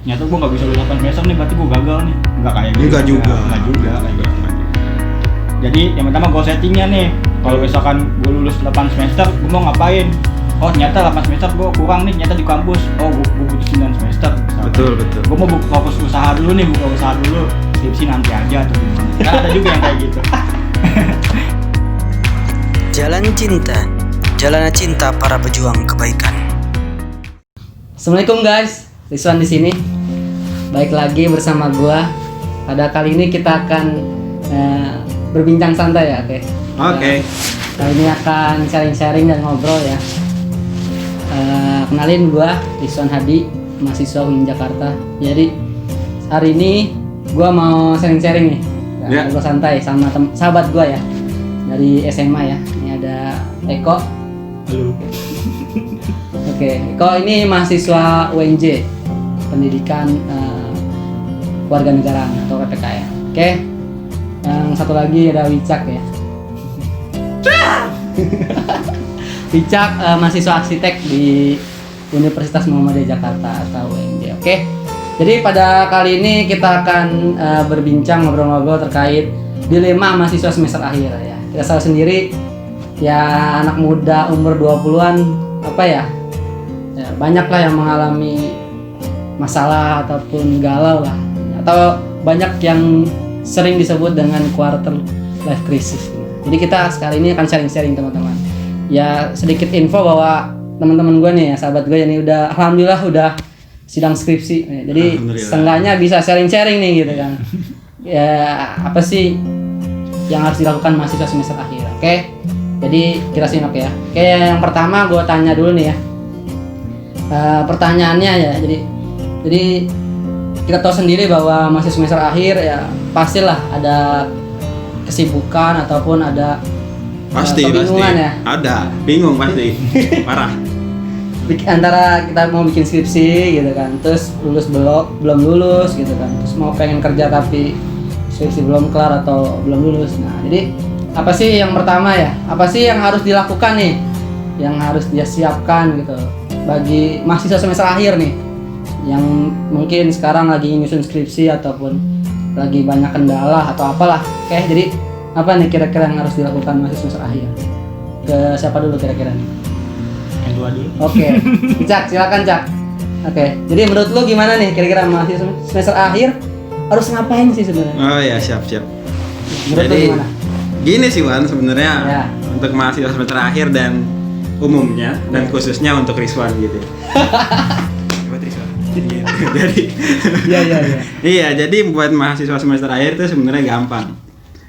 nyata gue nggak bisa lulus 8 semester nih, berarti gue gagal nih. Nggak kayak gitu. Enggak juga kayak gitu. Jadi yang pertama goal settingnya nih, kalau misalkan gue lulus 8 semester, gue mau ngapain? Oh ternyata 8 semester gue kurang nih, ternyata di kampus. Oh gue butuh 9 semester. Betul. Gue mau fokus usaha dulu nih, buka usaha dulu. Skripsi nanti aja atau gimana. Kan ada juga yang kayak gitu. Jalan cinta para pejuang kebaikan. Assalamualaikum guys, Rizwan di sini. Baik lagi bersama gua. Pada kali ini kita akan berbincang santai ya, oke? Oke. Kali ini akan sharing-sharing dan ngobrol ya. Kenalin gua Rizwan Hadi, mahasiswa UIN Jakarta. Jadi hari ini gua mau sharing-sharing nih. Ya. Ngobrol santai sama sahabat gua ya. Dari SMA ya. Ini ada Eko. Halo. Oke, Eko ini mahasiswa UNJ, Pendidikan Kewarganegaraan atau PPKN. Oke. Yang satu lagi ada Wicak ya. Wicak mahasiswa arsitek di Universitas Muhammadiyah Jakarta atau UNJ. Oke. Jadi pada kali ini kita akan berbincang ngobrol-ngobrol terkait dilema mahasiswa semester akhir ya. Kita tahu sendiri ya, anak muda umur 20-an apa ya, banyak lah yang mengalami masalah ataupun galau lah, atau banyak yang sering disebut dengan quarter life crisis. Jadi kita sekali ini akan sharing-sharing teman-teman. Ya sedikit info bahwa teman-teman gue nih ya, sahabat gue ini alhamdulillah udah sidang skripsi. Jadi seenggaknya bisa sharing-sharing nih gitu kan. Ya apa sih yang harus dilakukan mahasiswa semester akhir. Oke. Jadi kita simak ya. Oke, yang pertama gue tanya dulu nih ya. Pertanyaannya ya. Jadi kita tahu sendiri bahwa mahasiswa semester akhir ya pastilah ada kesibukan ataupun ada kebingungan ya. Ada, bingung pasti. Parah. Antara kita mau bikin skripsi gitu kan, terus lulus belum lulus gitu kan, terus mau pengen kerja tapi skripsi belum kelar atau belum lulus. Nah, jadi apa sih yang pertama ya? Apa sih yang harus dilakukan nih? Yang harus dia siapkan gitu bagi mahasiswa semester akhir nih, yang mungkin sekarang lagi nyusun skripsi ataupun lagi banyak kendala atau apalah. Oke, jadi apa nih kira-kira yang harus dilakukan mahasiswa semester akhir? Ke siapa dulu kira-kira nih? Yang dua dulu. Oke, Cak, silakan Cak. Oke, jadi menurut lu gimana nih kira-kira mahasiswa semester akhir harus ngapain sih sebenarnya? Oh ya, siap. Menurut lu gimana? Gini sih Wan, sebenarnya Ya. untuk mahasiswa semester akhir dan umumnya dan khususnya untuk Rizwan gitu. Buat Rizwan. Gitu. Jadi Iya. iya, jadi buat mahasiswa semester akhir itu sebenarnya gampang.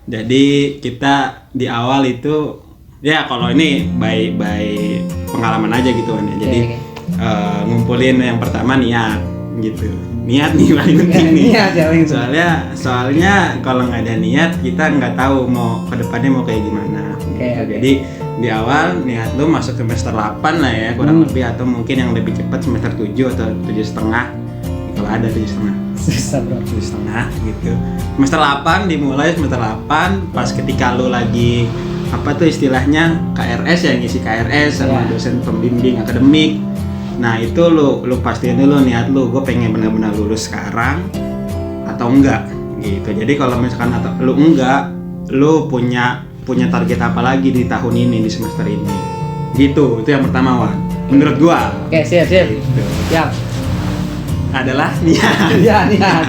Jadi kita di awal itu ya kalau ini by pengalaman aja gitu kan ya. Jadi ngumpulin yang pertama niat gitu. Niat nih paling penting nih. Niat ya, Soalnya kalau nggak ada niat kita nggak tahu mau kedepannya mau kayak gimana. Gitu. Jadi di awal niat lu masuk semester 8 lah ya kurang lebih, atau mungkin yang lebih cepat semester 7 atau 7,5 kalau ada 7,5. Susah bro. 7,5 gitu. Semester 8 dimulai semester 8 pas ketika lu lagi apa tuh istilahnya KRS ya, ngisi KRS sama dosen pembimbing akademik. Nah itu lu pastiin dulu niat lu, gue pengen benar-benar lulus sekarang atau enggak gitu. Jadi kalau misalkan lu enggak, lu punya target apa lagi di tahun ini, di semester ini gitu. Itu yang pertama Wan, menurut gua. Oke, siap gitu. Siap. Adalah niat. Iya, niat.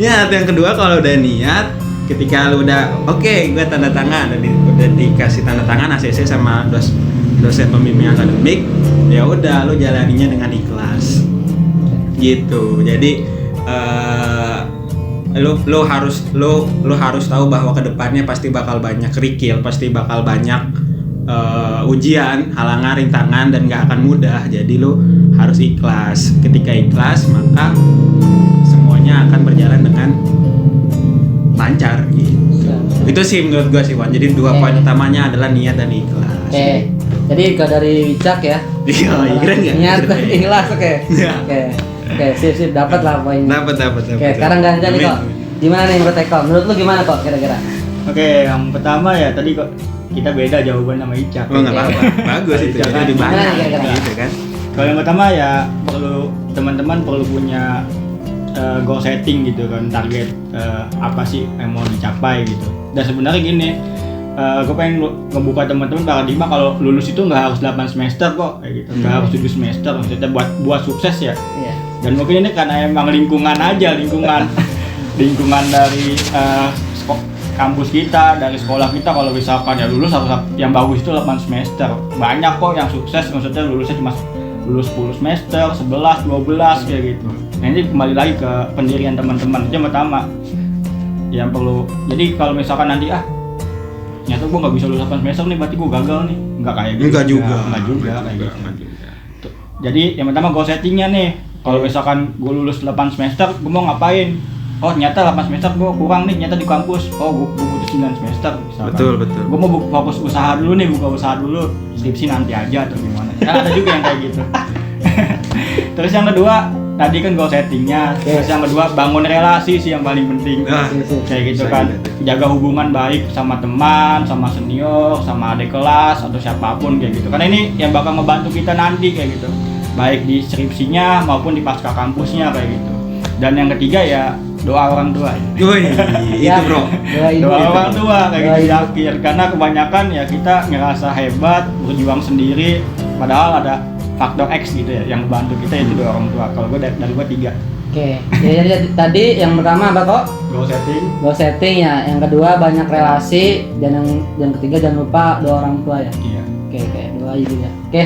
Niat. Yang kedua kalau udah niat, ketika lu udah oke, gua tanda tangan, udah dikasih tanda tangan ACC sama dosen pembimbing akademik, ya udah lu jalaninya dengan ikhlas gitu. Jadi lu harus tahu bahwa kedepannya pasti bakal banyak kerikil, pasti bakal banyak ujian, halangan, rintangan, dan gak akan mudah. Jadi lu harus ikhlas. Ketika ikhlas maka semuanya akan berjalan dengan lancar gitu. Itu sih menurut gua sih Wan. Jadi dua poin utamanya adalah niat dan ikhlas. Oke. Jadi kalau dari Wicak ya. Iya, keren enggak? Niat dan ikhlas, oke. Iya. Oke, sip dapat lah poinnya. Dapat. Oke, sekarang gantian nih kok. Gimana nih menurut Eko? Menurut lu gimana kok kira-kira? Oke, yang pertama ya tadi kok kita beda jawaban sama Icak. Oh enggak apa-apa. Bagus itu. Icak Jadi banyak kira-kira? gitu kan. Kalau yang pertama ya teman-teman perlu punya goal setting gitu kan, target apa sih yang mau dicapai gitu. Dan sebenarnya gini, gue pengen ngebuka teman-teman paradigma kalau lulus itu nggak harus 8 semester kok kayak gitu, nggak harus 7 semester maksudnya buat sukses ya. Iya. Dan mungkin ini karena emang lingkungan dari kampus kita, dari sekolah kita, kalau misalkan ya lulus harus yang bagus itu 8 semester. Banyak kok yang sukses maksudnya lulusnya cuma lulus 10 semester, 11, 12 kayak gitu. Nah ini kembali lagi ke pendirian teman-teman. Yang pertama yang perlu, jadi kalau misalkan nanti ternyata gue nggak bisa lulus 8 semester nih, berarti gue gagal nih. Nggak kayak gitu. Nggak juga kayak gitu. Jadi yang pertama goal settingnya nih. Kalau misalkan gue lulus 8 semester, gue mau ngapain? Oh ternyata 8 semester gue kurang nih, ternyata di kampus. Oh gue butuh 9 semester misalkan. Betul. Gue mau fokus usaha dulu nih, buka usaha dulu. Skripsi nanti aja atau gimana. Kan ada juga yang kayak gitu. Terus yang kedua, tadi kan goal settingnya. Terus yang kedua, bangun relasi sih yang paling penting. Kayak gitu kan. Jaga hubungan baik sama teman, sama senior, sama adik kelas atau siapapun kayak gitu. Karena ini yang bakal ngebantu kita nanti kayak gitu. Baik di skripsinya maupun di pasca kampusnya kayak gitu. Dan yang ketiga ya doa orang tua. Itu bro. Doa orang tua kayak gitu di akhir. Karena kebanyakan ya kita ngerasa hebat, berjuang sendiri, padahal ada faktor X gitu ya yang membantu kita, itu doa orang tua. Kalau gue dari gue 3. Oke. Jadi tadi yang pertama apa kok? Goal setting ya. Yang kedua banyak relasi, dan yang ketiga jangan lupa doa orang tua ya. Iya. Oke, doa juga. Oke.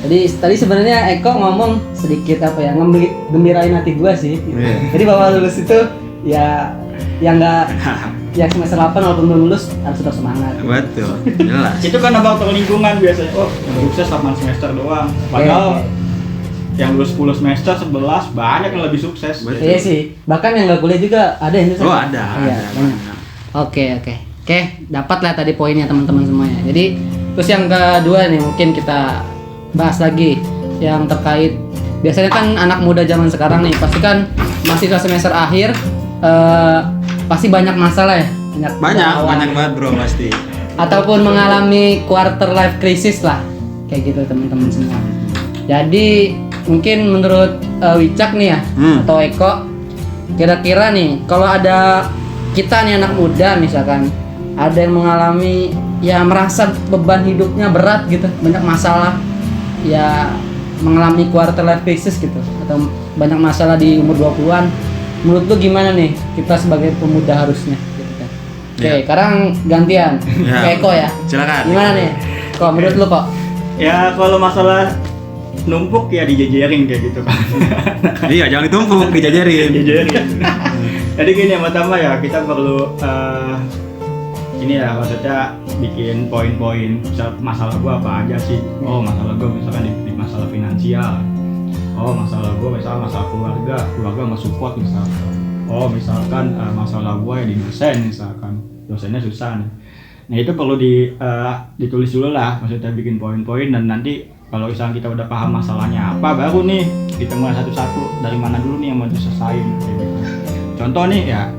Tadi sebenarnya Eko ngomong sedikit gembirain hati gua sih. Yeah. Jadi bahwa lulus itu ya nggak ya semester 8 walaupun belum lulus harus tetap semangat. Betul, jelas. Itu kan faktor lingkungan biasanya. Oh, yang sukses 8 semester doang. Padahal yang lulus 10 semester 11 banyak yang lebih sukses. Betul. Iya sih. Bahkan yang nggak kuliah juga ada yang sukses. Oh, ada. Iya, Oke, dapat lah tadi poinnya teman-teman semuanya. Jadi terus yang kedua nih mungkin kita bahas lagi yang terkait, biasanya kan anak muda zaman sekarang nih pasti kan mahasiswa semester akhir pasti banyak masalah ya, banyak banget bro pasti, ataupun mengalami quarter life crisis lah kayak gitu teman-teman semua. Jadi mungkin menurut Wicak nih ya atau Eko, kira-kira nih kalau ada kita nih anak muda misalkan ada yang mengalami ya merasa beban hidupnya berat gitu, banyak masalah ya, mengalami quarter life crisis gitu atau banyak masalah di umur 20-an, menurut lu gimana nih kita sebagai pemuda harusnya gitu kan? Oke, sekarang gantian ke Eko ya. Silakan. Gimana nih? Kok menurut lu kok? Ya kalau masalah numpuk ya dijejerin kayak gitu kan. Iya, jangan ditumpuk, dijajarin. Jadi gini, yang pertama ya kita perlu ini ya maksudnya bikin poin-poin masalah gua apa aja sih. Oh masalah gua misalkan di masalah finansial. Oh masalah gua misalkan masalah keluarga nggak support misalkan. Oh misalkan masalah gua ya di dosennya susah nih. Nah itu perlu ditulis dulu lah, maksudnya bikin poin-poin, dan nanti kalau misalnya kita udah paham masalahnya apa, baru nih ditemukan satu-satu dari mana dulu nih yang mau diselesain kayak gitu. Contoh nih ya,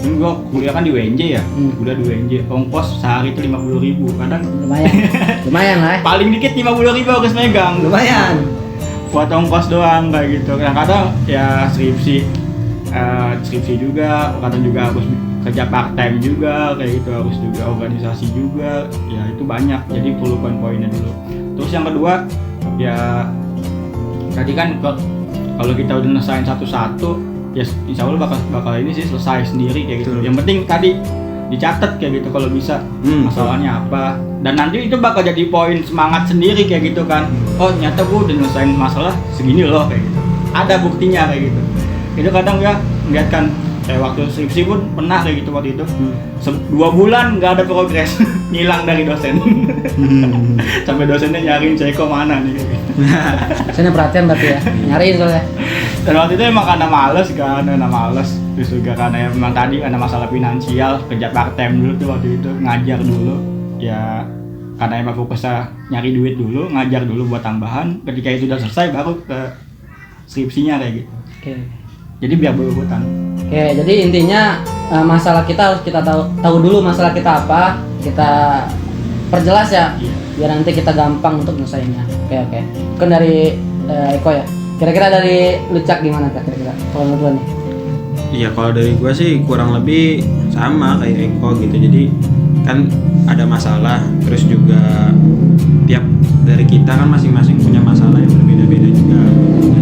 ini gue kuliah kan di UNJ ya, kuliah di UNJ, ongkos sehari itu 50.000, kadang lumayan lah. Paling dikit 50.000 harus megang, lumayan. Buat ongkos doang kayak gitu. Kadang ya skripsi juga, kadang juga harus kerja part time juga kayak gitu, harus juga organisasi juga, ya itu banyak. Jadi perlu poin-poinnya dulu. Terus yang kedua ya tadi kan kalau kita udah nyelesain satu-satu ya insya Allah bakal ini sih selesai sendiri kayak gitu. Yang penting tadi dicatat kayak gitu kalau bisa masalahnya apa, dan nanti itu bakal jadi poin semangat sendiri kayak gitu kan. Oh ternyata gue udah nyelesain masalah segini loh kayak gitu, ada buktinya kayak gitu. Itu kadang ya ngeliat kan kayak waktu skripsi pun pernah kayak gitu waktu itu 2 bulan nggak ada progres ngilang dari dosen. Sampai dosennya nyariin Ceko mana nih kayak gitu. Dosennya perhatian berarti ya, nyariin soalnya. Dan waktu itu emang karena males, terus juga karena emang tadi karena masalah finansial, kerja part time dulu tuh waktu itu, ngajar dulu ya, karena emang fokusnya nyari duit dulu, ngajar dulu buat tambahan. Ketika itu udah selesai baru ke skripsinya kayak gitu. Oke. Jadi biar berurutan. Oke, jadi intinya masalah kita harus kita tahu dulu masalah kita apa, kita perjelas ya, biar nanti kita gampang untuk nyelesainnya. Oke. Kan dari Eko ya. Kira-kira dari lu Cak gimana Cak kira-kira? Kalau menurut lu nih? Iya, kalau dari gua sih kurang lebih sama kayak Eko gitu. Jadi kan ada masalah, terus juga tiap dari kita kan masing-masing punya masalah yang berbeda-beda juga.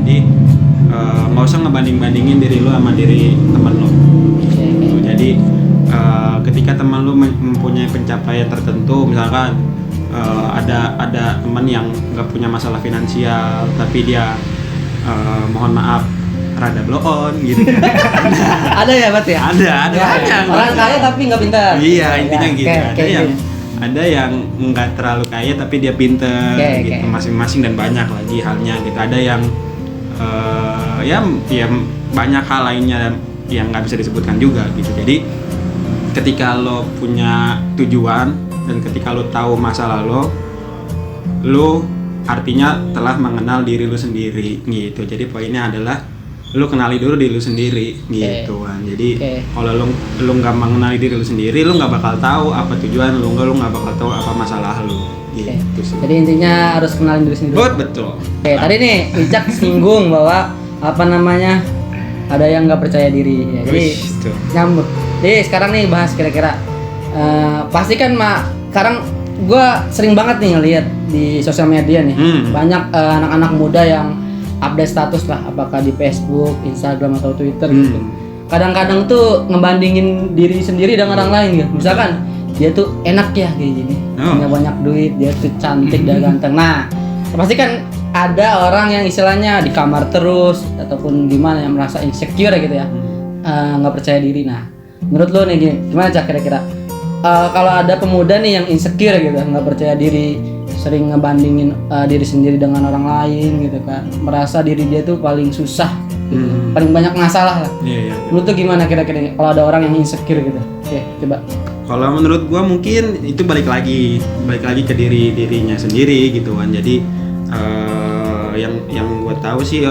Jadi nggak usah ngebanding-bandingin diri lu sama diri teman lu. Gitu. Jadi ketika teman lu mempunyai pencapaian tertentu, misalkan ada teman yang nggak punya masalah finansial, tapi dia mohon maaf rada blow on gitu. Ada ya berarti ya? Ada Ya, banyak. orang kaya tapi nggak pintar. Iya, intinya gitu. Kayak Ada yang nggak terlalu kaya tapi dia pinter gitu, Oke. masing-masing, dan banyak lagi halnya gitu. Ada yang ya banyak hal lainnya yang nggak bisa disebutkan juga gitu. Jadi ketika lo punya tujuan dan ketika lo tahu masalah lo artinya telah mengenal diri lo sendiri gitu. Jadi poinnya adalah lo kenali dulu diri lo sendiri gitu kan. Jadi kalau lo nggak mengenali diri lo sendiri, lo nggak bakal tahu apa tujuan lo nggak bakal tahu apa masalah lo gitu sih. Jadi intinya harus kenalin diri sendiri. Betul. Oke, tadi nih Icak singgung bahwa ada yang nggak percaya diri. Ya, jadi nyambut. Jadi sekarang nih bahas kira-kira pasti kan sekarang gue sering banget nih ngeliat di sosial media nih banyak anak-anak muda yang update status lah, apakah di Facebook, Instagram atau Twitter gitu. Kadang-kadang tuh ngebandingin diri sendiri dengan orang lain gitu. Misalkan dia tuh enak ya kayak gini, punya banyak duit, dia tuh cantik dan ganteng. Nah, pasti kan ada orang yang istilahnya di kamar terus ataupun gimana yang merasa insecure gitu ya, nggak percaya diri. Nah, menurut lo nih gimana Cak kira-kira? Kalau ada pemuda nih yang insecure gitu, nggak percaya diri, sering ngebandingin diri sendiri dengan orang lain gitu kan, merasa diri dia tuh paling susah, gitu. Paling banyak masalah lah. Iya. Menurut tuh gimana kira-kira kalau ada orang yang insecure gitu? Oke, coba. Kalau menurut gua mungkin itu balik lagi ke dirinya sendiri gitu kan. Jadi yang gua tahu sih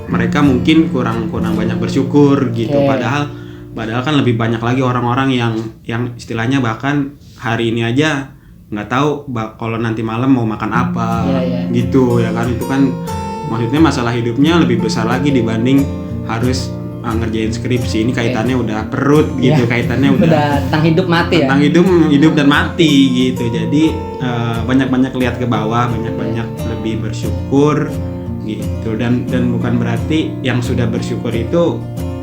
mereka mungkin kurang banyak bersyukur gitu. Padahal kan lebih banyak lagi orang-orang yang istilahnya bahkan hari ini aja nggak tahu kalau nanti malam mau makan apa gitu ya kan. Itu kan maksudnya masalah hidupnya lebih besar lagi dibanding harus ngerjain skripsi. Ini kaitannya udah perut gitu, kaitannya udah tentang hidup mati tentang hidup dan mati gitu. Jadi banyak-banyak lihat ke bawah, banyak-banyak lebih bersyukur gitu. Dan bukan berarti yang sudah bersyukur itu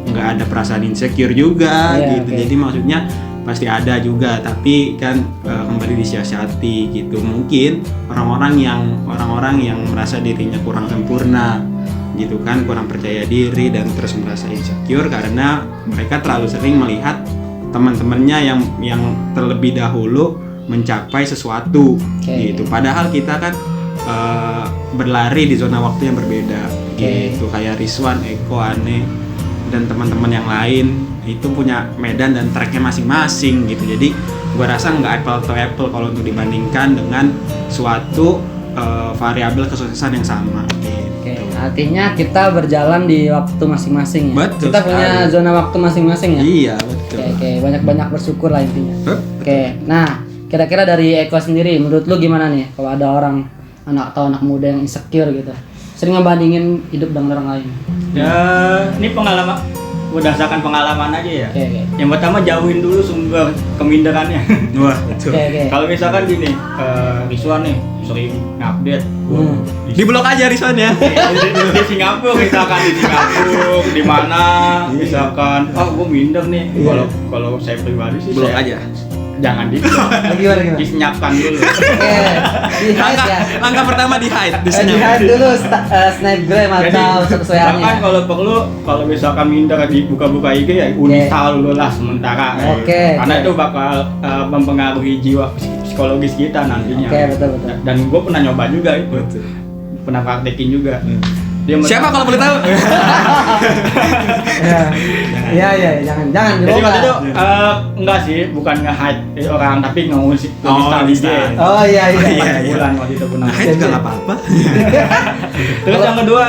nggak ada perasaan insecure juga gitu. Jadi maksudnya pasti ada juga, tapi kan kembali disiasati gitu. Mungkin orang-orang yang merasa dirinya kurang sempurna gitu kan, kurang percaya diri dan terus merasa insecure karena mereka terlalu sering melihat teman-temannya yang terlebih dahulu mencapai sesuatu gitu. Padahal kita kan berlari di zona waktu yang berbeda gitu. Kayak Rizwan, Eko, Ane dan teman-teman yang lain itu punya medan dan tracknya masing-masing gitu. Jadi gua rasa nggak apple to apple kalau untuk dibandingkan dengan suatu variabel kesuksesan yang sama gitu. Artinya kita berjalan di waktu masing-masing ya. Betul kita punya sekali. zona waktu masing-masing ya. Iya betul. Banyak-banyak bersyukur lah intinya. Nah kira-kira dari Eko sendiri, menurut lu gimana nih kalau ada orang anak muda yang insecure gitu, sering ngebandingin hidup dengan orang lain? Ya, ini pengalaman, berdasarkan pengalaman aja ya. Yang pertama jauhin dulu sumber keminderannya. Wah betul. Kalau misalkan gini, Rizwan nih sering ngupdate, Di blok aja Rizwan ya. di Singapura misalkan, di mana misalkan, gue minder nih. Kalau saya pribadi sih Blok saya aja. jangan di Gimana? disenyapkan dulu. Di hide ya. Langkah pertama di hide, Di hide dulu snapgram atau bahkan sosialnya. kalau perlu, kalau misalkan minder di buka-buka IG ya uninstall dulu lah sementara. Karena itu bakal mempengaruhi jiwa psikologis kita nantinya. Betul. Dan gue pernah nyoba juga itu, pernah praktekin juga. Siapa kalau boleh tahu? Iya, jangan Jadi dibuka. waktu itu enggak sih, bukan nge-hide orang, tapi nge-install IG. Oh iya. Bulan waktu itu pernah. Hide juga nggak apa-apa. Terus yang kedua,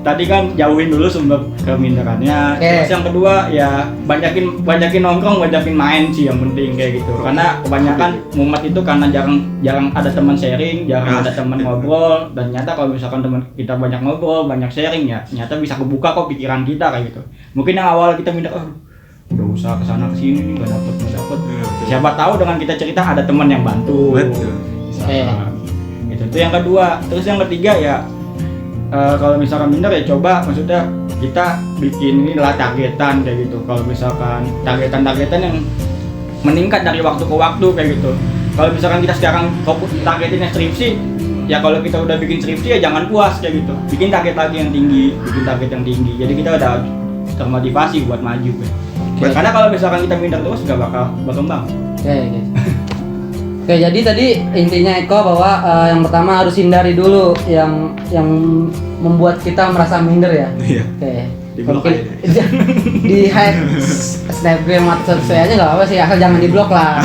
tadi kan jauhin dulu sumber keminderannya. Oke. Terus yang kedua ya banyakin nongkrong, banyakin main sih yang penting kayak gitu. Karena kebanyakan mumet itu karena jarang ada teman sharing, jarang ada teman ngobrol, dan nyata kalau misalkan teman kita banyak ngobrol, banyak sharing ya, nyata bisa kebuka kok pikiran kita kayak gitu. Mungkin yang awal kita minder, udah usaha kesana kesini nih nggak dapet. Siapa tahu dengan kita cerita ada teman yang bantu. Betul. Itu yang kedua. Terus yang ketiga ya kalau misalkan minder ya coba maksudnya kita bikin inilah targetan kayak gitu. Kalau misalkan targetan yang meningkat dari waktu ke waktu kayak gitu. Kalau misalkan kita sekarang fokus targetinnya skripsi, ya kalau kita udah bikin skripsi ya jangan puas kayak gitu. Bikin target lagi yang tinggi, Jadi kita udah termotivasi buat maju. Karena kalau misalkan kita minder terus nggak bakal berkembang. Oke, jadi tadi intinya Eko bahwa yang pertama harus hindari dulu yang membuat kita merasa minder ya. Iya. Oke. Di-blok Mungkin aja. di hide Snapgram atau sosial aja nggak apa sih, asal jangan diblok lah.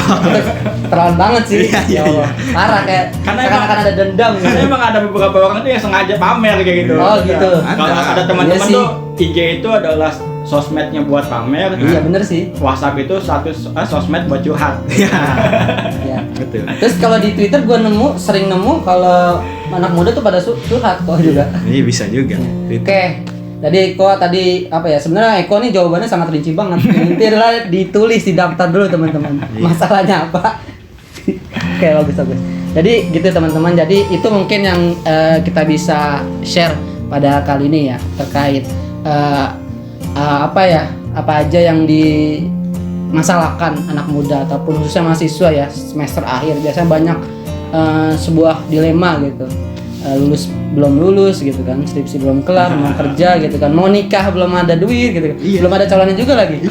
Terlalu banget sih. Iya, Ya Allah. Parah kayak Karena seakan-akan ada dendam gitu. Karena emang ada beberapa orang tuh yang sengaja pamer kayak gitu. Oh, gitu. Kalau Ada. ada teman-teman Iya sih. tuh IG itu adalah sosmednya buat pamer. Iya bener sih. WhatsApp itu sosmed buat curhat. Ya. Betul. Terus kalau di Twitter gue sering nemu kalau anak muda tuh pada curhat kok juga. Ini bisa juga. Oke. Jadi Eko tadi apa ya? Sebenarnya Eko nih jawabannya sangat rinci banget. Inti adalah ditulis di daftar dulu teman-teman. Masalahnya apa? Oke, bagus. Jadi gitu teman-teman. Jadi itu mungkin yang kita bisa share pada kali ini ya terkait apa aja yang dimasalahkan anak muda ataupun khususnya mahasiswa ya semester akhir. Biasanya banyak sebuah dilema gitu. Belum lulus gitu kan, skripsi belum kelar, mau kerja gitu kan, mau nikah belum ada duit gitu kan, belum ada calonnya juga lagi.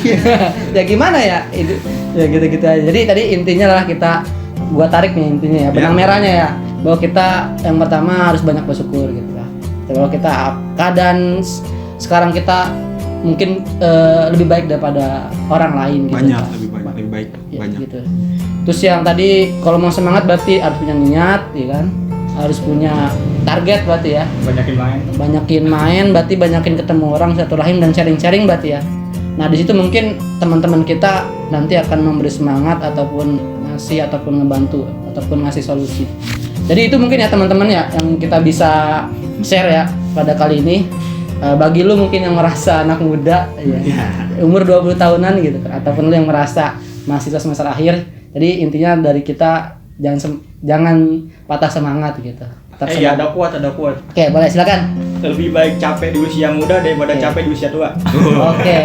Ya gimana ya itu ya gitu aja. Jadi tadi intinya lah kita gua tarik nih intinya ya, benang merahnya ya, bahwa kita yang pertama harus banyak bersyukur gitu ya. Kalau kita keadaan sekarang kita mungkin lebih baik daripada orang lain gitu. Lebih baik Ya, banyak. gitu. Terus yang tadi kalau mau semangat berarti harus punya niat ya kan, harus punya target berarti ya, banyakin main berarti banyakin ketemu orang, silaturahim dan sharing berarti ya. Nah di situ mungkin teman-teman kita nanti akan memberi semangat ataupun ngebantu ataupun ngasih solusi. Jadi itu mungkin ya teman-teman ya yang kita bisa share ya pada kali ini. Bagi lu mungkin yang merasa anak muda ya, umur 20 tahunan gitu ataupun lu yang merasa mahasiswa semester akhir, jadi intinya dari kita jangan patah semangat gitu. Ya ada kuat. Oke, boleh silakan. Lebih baik capek di usia muda daripada capek di usia tua. Oke.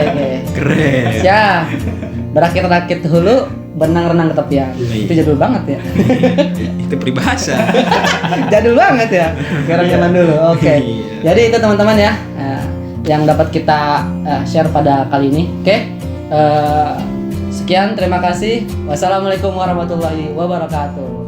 Keren. Siap. Berakit-rakit hulu, benang-renang ke tepian. Itu jadul banget ya. Itu peribahasa. Jadul banget ya. Sekarang zaman dulu. Oke. Iya. Jadi itu teman-teman ya yang dapat kita share pada kali ini. Oke. Sekian, terima kasih. Wassalamualaikum warahmatullahi wabarakatuh.